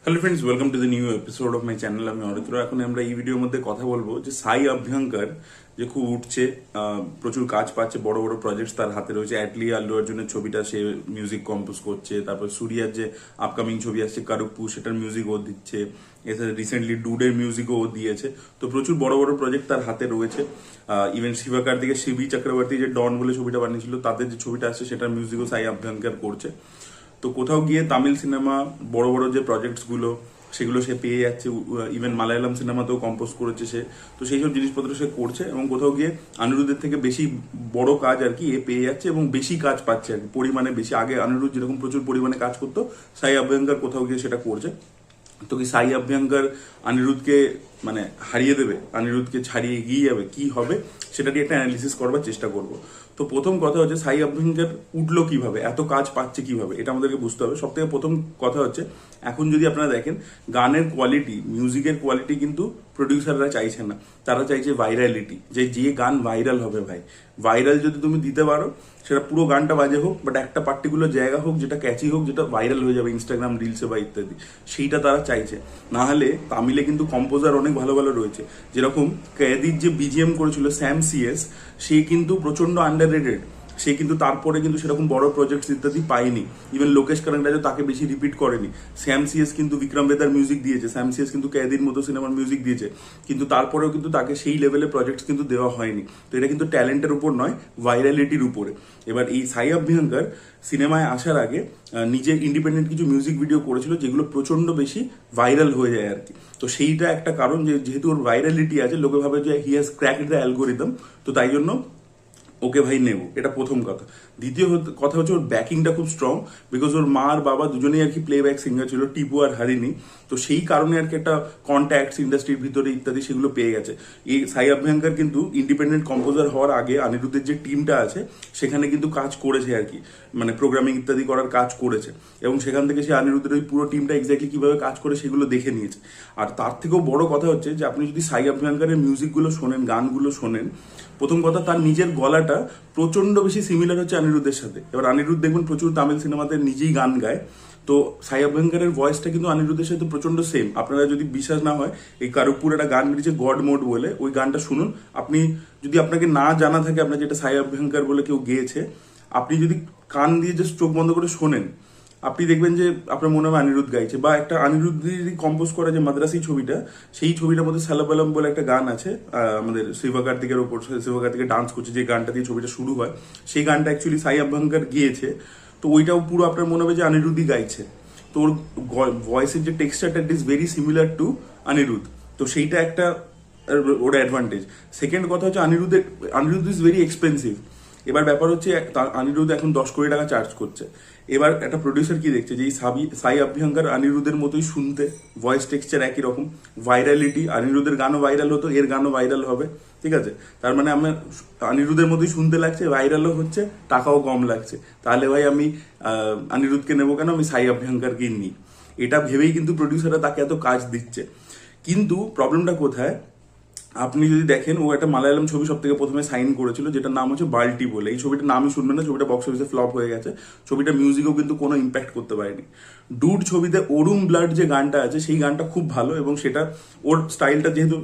Hello friends, welcome to the new episode of my channel. আমি অরিত্র। এখন আমরা এই ভিডিওর মধ্যে কথা বলবো যে সাই অভ্যঙ্কর যে খুব উঠছে, প্রচুর কাজ পাচ্ছে, বড় বড় প্রজেক্টস তার হাতে রয়েছে। অ্যাটলি আল্লু অর্জুনের ছবিটা সে মিউজিক কম্পোজ করছে, তারপর সূর্যার যে আপকামিং ছবি আসছে কারুপ্পু, সেটার মিউজিক ও দিচ্ছে। এছাড়া রিসেন্টলি ডুডের মিউজিকও ও দিয়েছে। তো প্রচুর বড় বড় প্রজেক্ট তার হাতে রয়েছে। ইভেন শিবাকার্তিকের শিবি চক্রবর্তী যে ডন বলে ছবিটা বানিয়েছিল, তাদের যে ছবিটা আসছে সেটার মিউজিকও সাই অভ্যঙ্কর করছে। তো কোথাও গিয়ে তামিল সিনেমা বড় বড় যে প্রজেক্টস গুলো সেগুলো সে পেয়ে যাচ্ছে। ইভেন মালায়ালাম সিনেমাতেও কম্পোজ করেছে সে। তো সেই সব জিনিসপত্র সে করছে এবং কোথাও গিয়ে অনিরুদ্ধের থেকে বেশি বড় কাজ আর কি এ পেয়ে যাচ্ছে এবং বেশি কাজ পাচ্ছে আর কি, পরিমাণে বেশি। আগে অনিরুদ্ধ যেরকম প্রচুর পরিমাণে কাজ করতো, সাই অভ্যঙ্কর কোথাও গিয়ে সেটা করছে। তো কি সাই অভ্যঙ্কর অনিরুদ্ধকে মানে হারিয়ে দেবে, অনিরুদ্ধকে ছাড়িয়ে এগিয়ে যাবে, কি হবে সেটা নিয়ে একটা অ্যানালিসিস করবার চেষ্টা করব। তো প্রথম কথা হচ্ছে সাই অভ্যঙ্কর উঠলো কিভাবে, এত কাজ পাচ্ছে কিভাবে, এটা আমাদেরকে বুঝতে হবে। সব থেকে প্রথম কথা হচ্ছে, এখন যদি আপনারা দেখেন গানের কোয়ালিটি, মিউজিকের কোয়ালিটি কিন্তু প্রডিউসাররা চাইছে না, তারা চাইছে ভাইরালিটি। যে গান ভাইরাল হবে, ভাই ভাইরাল যদি তুমি দিতে পারো, সেটা পুরো গানটা বাজে হোক, বাট একটা পার্টিকুলার জায়গা হোক যেটা ক্যাচি হোক, যেটা ভাইরাল হয়ে যাবে ইনস্টাগ্রাম রিলসে বা ইত্যাদি, সেইটা তারা চাইছে। না হলে তামিলে কিন্তু কম্পোজার অনেক ভালো ভালো রয়েছে। যেরকম কয়েদির যে বিজিএম করেছিল স্যাম সিএস, সে কিন্তু প্রচন্ড আন্ডাররেটেড। সে কিন্তু তারপরে কিন্তু সেরকম বড় প্রজেক্ট ইত্যাদি পায়নি। ইভেন লোকেশ কানাকরাজও তাকে বেশি রিপিট করেনি। স্যাম সিএস কিন্তু বিক্রম বেদার মিউজিক দিয়েছে, স্যাম সিএস কিন্তু কয়েদির মতো সিনেমার মিউজিক দিয়েছে, কিন্তু তারপরেও কিন্তু তাকে সেই লেভেলের প্রজেক্ট কিন্তু দেওয়া হয়নি। তো এটা কিন্তু ট্যালেন্টের উপর নয়, ভাইরালিটির উপরে। এবার এই সাই অভ্যঙ্কর সিনেমায় আসার আগে নিজে ইন্ডিপেন্ডেন্ট কিছু মিউজিক ভিডিও করেছিল, যেগুলো প্রচন্ড বেশি ভাইরাল হয়ে যায় আর কি। তো সেইটা একটা কারণ, যে যেহেতু ওর ভাইরালিটি আছে, লোকে ভাবে যে he has cracked the algorithm, তো তাই জন্য ওকে ভাই নেব। এটা প্রথম কথা। দ্বিতীয় কথা হচ্ছে ওর ব্যাকিংটা খুব স্ট্রং, বিকজ ওর মা আর বাবা দুজনেই আর কি প্লেব্যাক সিঙ্গার ছিল, টিপু আর হারিনি। তো সেই কারণে আর কি একটা কন্ট্যাক্টস ইন্ডাস্ট্রির ভিতরে ইত্যাদি সেগুলো পেয়ে গেছে। এই সাই অভ্যঙ্কর কিন্তু ইন্ডিপেন্ডেন্ট কম্পোজার হওয়ার আগে অনিরুদ্ধের যে টিমটা আছে সেখানে কিন্তু কাজ করেছে আর কি, মানে প্রোগ্রামিং ইত্যাদি করার কাজ করেছে, এবং সেখান থেকে সে অনিরুদ্ধের ওই পুরো টিমটা এক্স্যাক্টলি কিভাবে কাজ করে সেগুলো দেখে নিয়েছে। আর তার থেকেও বড় কথা হচ্ছে যে আপনি যদি সাই অভ্যঙ্করের মিউজিকগুলো শোনেন, গানগুলো শোনেন, প্রথম কথা তার নিজের গলাটা প্রচন্ড বেশি সিমিলার হচ্ছে অনিরুদ্ধের সাথে। এবার অনিরুদ্ধ দেখবেন প্রচুর তামিল সিনেমাতে নিজেই গান গায়, তো সাই অভ্যঙ্করের ভয়েসটা কিন্তু অনিরুদ্ধের সাথে প্রচন্ড সেম। আপনারা যদি বিশ্বাস না হয়, এই কারুপুর একটা গান বেরিয়েছে গড মোড বলে, ওই গানটা শুনুন। আপনি যদি আপনাকে না জানা থাকে আপনার যেটা সাই অভ্যঙ্কর বলে কেউ গেয়েছে, আপনি যদি কান দিয়ে জাস্ট চোখ বন্ধ করে শোনেন, আপনি দেখবেন যে আপনার মনে হবে অনিরুদ্ধ গাইছে। বা একটা অনিরুদ্ধেরই কম্পোজ করা যে মাদ্রাসি ছবিটা, সেই ছবিটার মধ্যে সালাবালাম বলে একটা গান আছে, আমাদের শিবকার্তিকের ওপর, শিবকার্তিকের ডান্স করছে যে গানটা দিয়ে ছবিটা শুরু হয়, সেই গানটা অ্যাকচুয়ালি সাই অভ্যঙ্কর গিয়েছে। তো ওইটাও পুরো আপনার মনে হবে যে অনিরুদ্ধই গাইছে। তো ওর ভয়েসের যে টেক্সচারটা, it is very similar to Anirudh. তো সেইটা একটা ওর অ্যাডভান্টেজ। সেকেন্ড কথা হচ্ছে অনিরুদ্ধ ইজ ভেরি এক্সপেন্সিভ। এবার ব্যাপার হচ্ছে অনিরুদ্ধ এখন 10 কোটি টাকা চার্জ করছে। এবার একটা প্রডিউসার কি দেখছে, যে এই সাই অভ্যঙ্কর অনিরুদ্ধের মতোই শুনতে, ভয়েস টেক্সচার একই রকম, ভাইরালিটি, অনিরুদ্ধের গানও ভাইরাল হতো, এর গানও ভাইরাল হবে, ঠিক আছে। তার মানে আমার অনিরুদ্ধের মতোই শুনতে লাগছে, ভাইরালও হচ্ছে, টাকাও কম লাগছে। তাহলে ভাই আমি অনিরুদ্ধকে নেবো কেন, আমি সাই অভ্যঙ্করকেই নিই। এটা ভেবেই কিন্তু প্রডিউসাররা তাকে এত কাজ দিচ্ছে। কিন্তু প্রবলেমটা কোথায়, আপনি যদি দেখেন, ও একটা মালায়ালাম ছবি সব থেকে প্রথমে সাইন করেছিল, যেটার নাম হচ্ছে বাল্টি বলে। এই ছবিটার নামই শুনবেন না, ছবিটা বক্স অফিসে ফ্লপ হয়ে গেছে। ছবিটা মিউজিকও কিন্তু কোনো ইম্প্যাক্ট করতে পারেনি। ডুড ছবিতে ওরুম ব্লাড যে গানটা আছে, সেই গানটা খুব ভালো, এবং সেটা ওর স্টাইলটা যেহেতু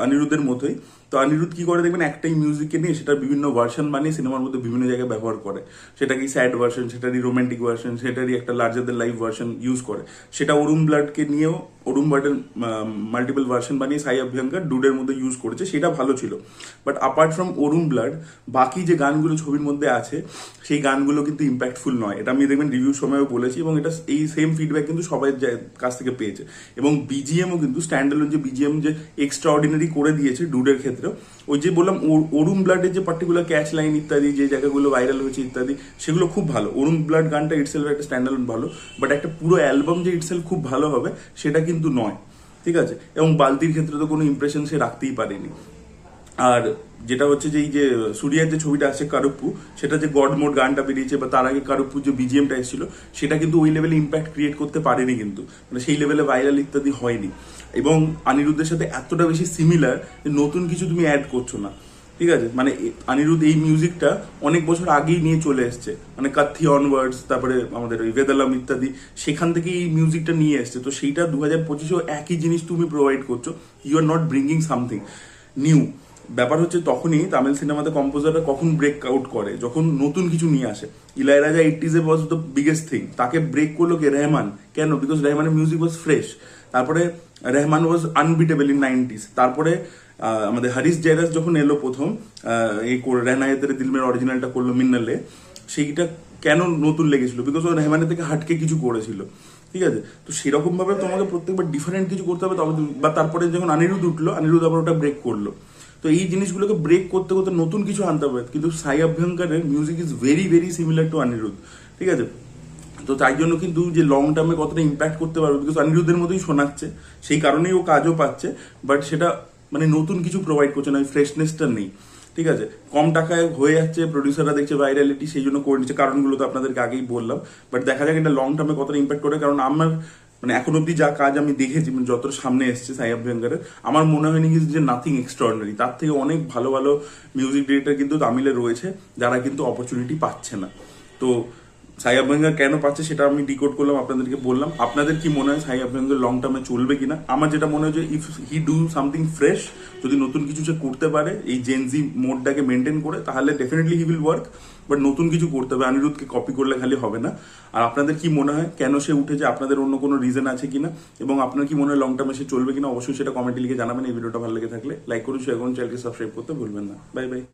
অনিরুদ্ধের মতোই। তো অনিরুদ্ধ কি করে দেখবেন, একটাই মিউজিককে নিয়ে সেটার বিভিন্ন ভার্সন বানিয়ে সিনেমার মধ্যে বিভিন্ন জায়গায় ব্যবহার করে। সেটাকে স্যাড ভার্সন, সেটারই রোমান্টিক ভার্সন, সেটারই একটা larger than life version use করে। সেটা ওরুম ব্লাডকে নিয়েও ওরুম ব্লাডের মাল্টিপল ভার্সন বানিয়ে সাই অভ্যঙ্কর ডুডের মধ্যে ইউজ করেছে, সেটা ভালো ছিল। বাট অ্যাপার্ট ফ্রম ওরুম ব্লাড, বাকি যে গানগুলো ছবির মধ্যে আছে, সেই গানগুলো কিন্তু ইম্প্যাক্টফুল নয়। এটা আমি দেখবেন রিভিউ সময়ও বলেছি, এবং এটা এই সেম ফিডব্যাক কিন্তু সবাই কাছ থেকে পেয়েছে। এবং বিজিএমও কিন্তু স্ট্যান্ডালোন যে বিজিএম যে এক্সট্রা অর্ডিনারি করে দিয়েছে ডুডের ক্ষেত্রেও, ওই যে বললাম ওরুম ব্লাডের যে পার্টিকুলার ক্যাচ লাইন ইত্যাদি, যে জায়গাগুলো ভাইরাল হয়েছে ইত্যাদি, সেগুলো খুব ভালো। ওরুম ব্লাড গানটা ইটসেলফ একটা স্ট্যান্ডালোন ভালো, বাট একটা পুরো অ্যালবাম যে ইটসেলফ খুব ভালো হবে, সেটা কিন্তু নয়, ঠিক আছে। এবং বালতির ক্ষেত্রে তো কোনো ইমপ্রেশন সে রাখতেই পারেনি। আর যেটা হচ্ছে যে এই যে সূর্যার যে ছবিটা আছে কারুপ্পু, সেটা যে গড মোড গানটা বেরিয়েছে, বা তার আগে কারুপ্পুর যে বিজিএমটা এসেছিল, সেটা কিন্তু ওই লেভেলে ইম্প্যাক্ট ক্রিয়েট করতে পারেনি, কিন্তু মানে সেই লেভেলে ভাইরাল ইত্যাদি হয়নি। এবং অনিরুদ্ধের সাথে এতটা বেশি সিমিলার যে নতুন কিছু তুমি অ্যাড করছো না। ঠিক আছে, মানে অনিরুদ্ধ এই মিউজিকটা অনেক বছর আগেই নিয়ে চলে এসছে, মানে কাথি অনওয়ার্ডস, তারপরে আমাদের ওই বেদালাম ইত্যাদি, সেখান থেকে এই মিউজিকটা নিয়ে এসছে। তো সেইটা 2025-এও একই জিনিস তুমি প্রোভাইড করছো, you are not bringing something new. ব্যাপার হচ্ছে তখনই তামিল সিনেমাতে কম্পোজাররা কখন ব্রেক আউট করে, যখন নতুন কিছু নিয়ে আসে। ইলাইরাজা 80s was the biggest thing, তাকে ব্রেক করলো কে? রহমান। কেন? বিকজ রহমানের মিউজিক ওয়াজ ফ্রেশ। তারপরে রহমান ওয়াজ আনবিটেবল ইন 90s। তারপরে আমাদের হারিস জয়রাজ যখন এলো প্রথম, এই রেহনা এ তেরে দিল মের অরিজিনালটা করলো মিন্নালে, সেইটা কেন নতুন লেগেছিল? বিকজ ও রহমানের থেকে হাটকে কিছু করেছিল। ঠিক আছে, তো সেরকম ভাবে তোমাকে প্রত্যেকবার ডিফারেন্ট কিছু করতে হবে, তবে বা তারপরে যখন অনিরুদ্ধ উঠলো, অনিরুদ্ধ আবার ওটা ব্রেক করলো। তো এই জিনিসগুলোকে ব্রেক করতে করতে নতুন কিছু আনতে হবে। কিন্তু সাই অভ্যঙ্করের music is very very similar to Anirudh. ঠিক আছে, তো তাই জন্য কিন্তু যে লং টার্মে কতটা ইম্প্যাক্ট করতে পারবে, বিকজ অনিরুদ্ধের মতোই শোনাচ্ছে, সেই কারণেই ও কাজও পাচ্ছে, বাট সেটা মানে নতুন কিছু প্রোভাইড করছে না, ওই ফ্রেশনেসটা নেই। ঠিক আছে, কম টাকায় হয়ে যাচ্ছে, প্রডিউসাররা দেখছে ভাইরালিটি, সেই জন্য করে নিচ্ছে। কারণগুলো তো আপনাদেরকে আগেই বললাম, বাট দেখা যাক এটা লং টার্মে কতটা ইম্প্যাক্ট করে। কারণ আমার মানে এখন অব্দি যা কাজ আমি দেখেছি, মানে যত সামনে এসছে সাই অভ্যঙ্করের, আমার মনে হয়নি যে নাথিং এক্সট্রাঅর্ডিনারি। তার থেকে অনেক ভালো ভালো মিউজিক ডিরেক্টর কিন্তু তামিলে রয়েছে, যারা কিন্তু অপরচুনিটি পাচ্ছে না। তো সাই অভ্যঙ্কর কেন পাচ্ছে সেটা আমি ডিকোড করলাম, আপনাদেরকে বললাম। আপনাদের কি মনে হয় সাই অভ্যঙ্কর লং টার্মে চলবে কিনা? আমার যেটা মনে হয় যে if he do something fresh, যদি নতুন কিছু সে করতে পারে এই জেনজি মোডটাকে মেনটেন করে, তাহলে definitely he will work. But নতুন কিছু করতে হবে, অনিরুদ্ধকে কপি করলে খালি হবে না। আর আপনাদের কি মনে হয় কেন সে উঠেছে? আপনাদের অন্য কোনো রিজন আছে কিনা, এবং আপনার কি মনে হয় লং টার্মে সে চলবে কিনা? অবশ্যই সেটা কমেন্টে লিখে জানাবেন। এই ভিডিওটা ভালো লেগে থাকলে লাইক করুন, শেয়ার করুন, চ্যানেলকে সাবস্ক্রাইব করতে ভুলবেন না। Bye bye.